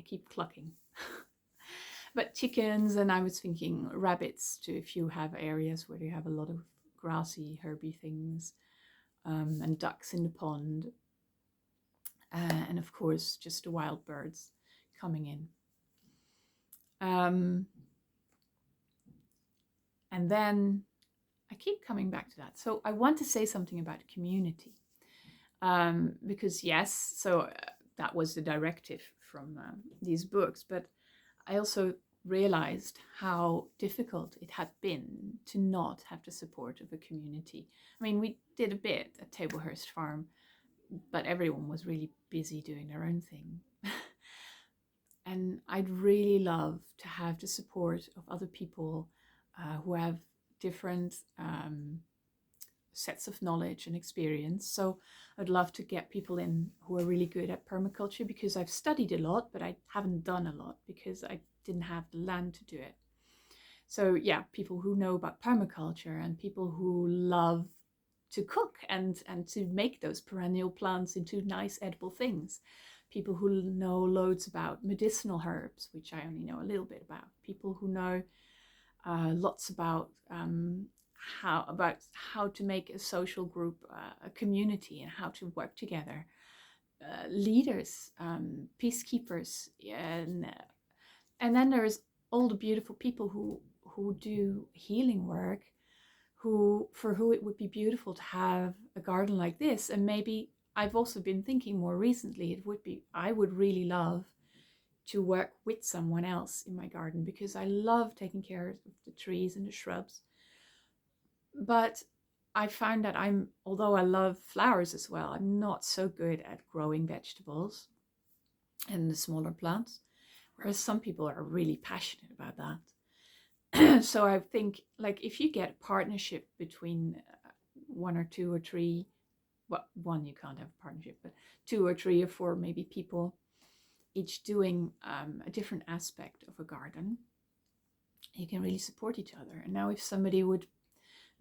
keep clucking. But chickens, and I was thinking rabbits too, if you have areas where you have a lot of grassy, herby things, and ducks in the pond, and of course, just the wild birds coming in. And then I keep coming back to that. So I want to say something about community. Because yes, so that was the directive from these books, but I also realized how difficult it had been to not have the support of a community. I mean, we did a bit at Tablehurst Farm, but everyone was really busy doing their own thing. And I'd really love to have the support of other people who have different sets of knowledge and experience. So I'd love to get people in who are really good at permaculture, because I've studied a lot, but I haven't done a lot because I didn't have the land to do it. So yeah, people who know about permaculture and people who love to cook and to make those perennial plants into nice edible things. People who know loads about medicinal herbs, which I only know a little bit about. People who know lots about how to make a social group, a community, and how to work together. Leaders, peacekeepers, and then there's all the beautiful people who do healing work, for who it would be beautiful to have a garden like this. And maybe I've also been thinking more recently, I would really love to work with someone else in my garden, because I love taking care of the trees and the shrubs. But I found that although I love flowers as well, I'm not so good at growing vegetables and the smaller plants, whereas some people are really passionate about that. So I think, like, if you get a partnership between one or two or three, well, one you can't have a partnership, but 2 or 3 or 4 maybe people, each doing a different aspect of a garden, you can really support each other. And now if somebody would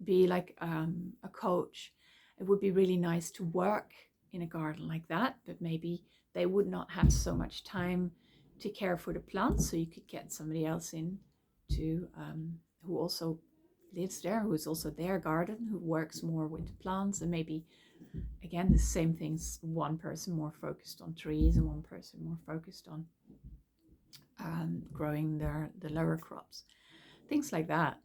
be like a coach, it would be really nice to work in a garden like that, but maybe they would not have so much time to care for the plants, so you could get somebody else in to who also lives there, who is also their garden, who works more with the plants. And maybe again the same things, one person more focused on trees and one person more focused on growing the lower crops, things like that.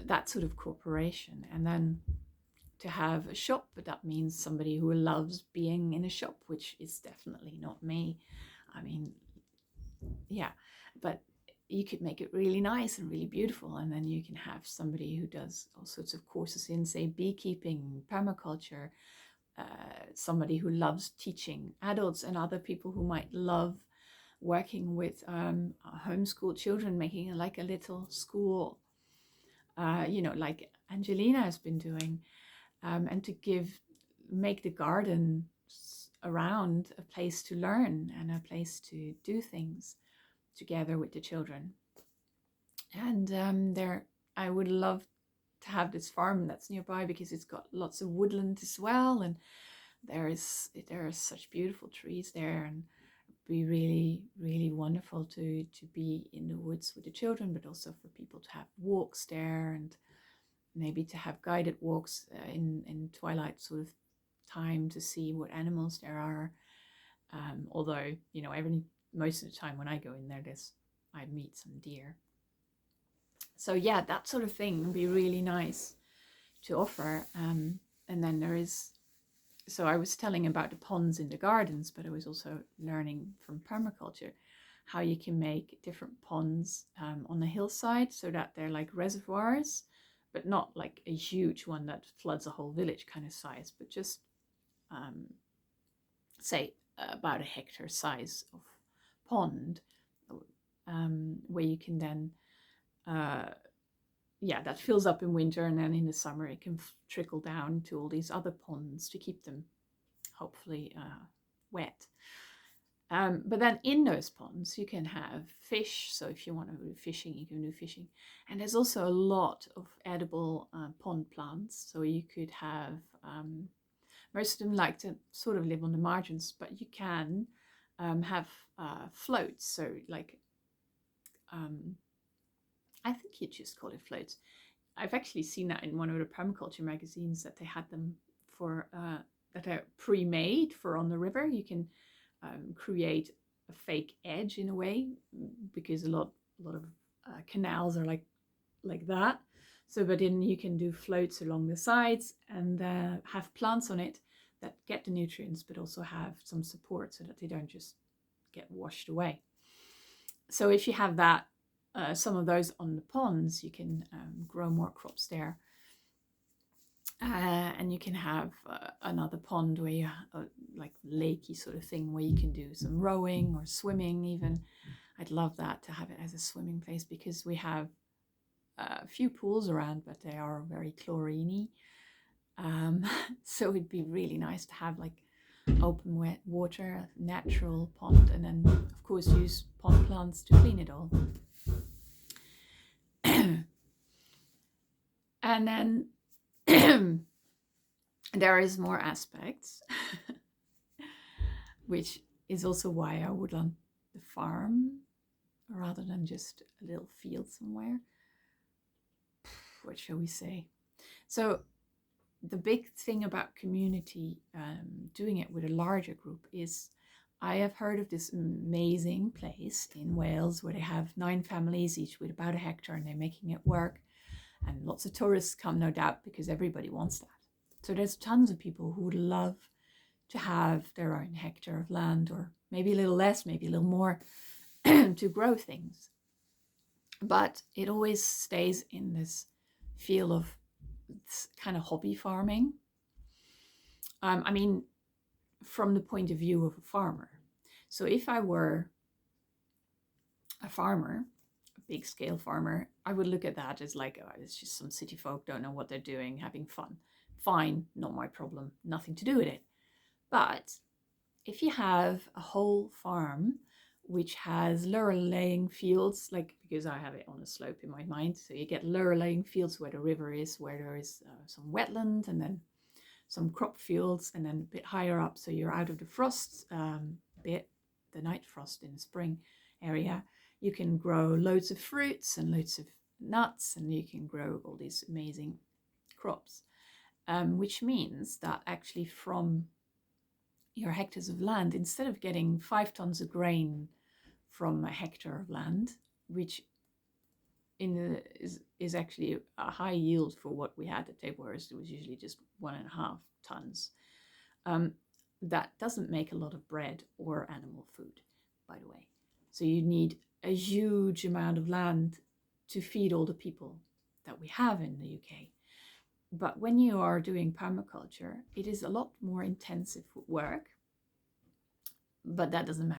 That sort of cooperation. And then to have a shop, but that means somebody who loves being in a shop, which is definitely not me. I mean, yeah, but you could make it really nice and really beautiful, and then you can have somebody who does all sorts of courses in, say, beekeeping, permaculture, somebody who loves teaching adults and other people who might love working with homeschool children, making like a little school, like Angelina has been doing, and to make the garden around a place to learn and a place to do things together with the children. And I would love to have this farm that's nearby, because it's got lots of woodland as well, and there are such beautiful trees there, and it'd be really, really wonderful to be in the woods with the children, but also for people to have walks there, and maybe to have guided walks in twilight sort of time to see what animals there are. Although, most of the time when I go in there, I meet some deer. So yeah, that sort of thing would be really nice to offer. And then so I was telling about the ponds in the gardens, but I was also learning from permaculture how you can make different ponds on the hillside, so that they're like reservoirs, but not like a huge one that floods a whole village kind of size, but just say about a hectare size of pond, where you can then that fills up in winter, and then in the summer it can trickle down to all these other ponds to keep them hopefully wet. But then in those ponds you can have fish, so if you want to do fishing, you can do fishing. And there's also a lot of edible pond plants, so you could have most of them like to sort of live on the margins, but you can have floats. So like, I think you just call it floats. I've actually seen that in one of the permaculture magazines, that they had them for that are pre-made for on the river. You can create a fake edge in a way, because a lot of canals are like that. So, but then you can do floats along the sides and have plants on it that get the nutrients, but also have some support so that they don't just get washed away. So if you have that, some of those on the ponds, you can grow more crops there. And you can have another pond where you like lakey sort of thing, where you can do some rowing or swimming even. I'd love that, to have it as a swimming place, because we have a few pools around, but they are very chloriney. So it'd be really nice to have like open wet water, natural pond, and then of course use pond plants to clean it all. And then there is more aspects, which is also why I would want the farm rather than just a little field somewhere. What shall we say? So the big thing about community, doing it with a larger group, is I have heard of this amazing place in Wales where they have 9 families, each with about a hectare, and they're making it work. And lots of tourists come, no doubt, because everybody wants that. So there's tons of people who would love to have their own hectare of land, or maybe a little less, maybe a little more, to grow things. But it always stays in this feel of kind of hobby farming. I mean, from the point of view of a farmer. So if I were a farmer, a big scale farmer, I would look at that as like, oh, it's just some city folk don't know what they're doing, having fun. Fine, not my problem, nothing to do with it. But if you have a whole farm which has lure laying fields, like, because I have it on a slope in my mind, so you get lure laying fields where the river is, where there is some wetland, and then some crop fields, and then a bit higher up, so you're out of the frost bit, the night frost in the spring area. You can grow loads of fruits and loads of nuts, and you can grow all these amazing crops, which means that actually from your hectares of land, instead of getting 5 tons of grain from a hectare of land, which is actually a high yield for what we had at Tablehurst, it was usually just 1.5 tons. That doesn't make a lot of bread or animal food, by the way. So you need a huge amount of land to feed all the people that we have in the UK. But when you are doing permaculture, it is a lot more intensive work, but that doesn't matter.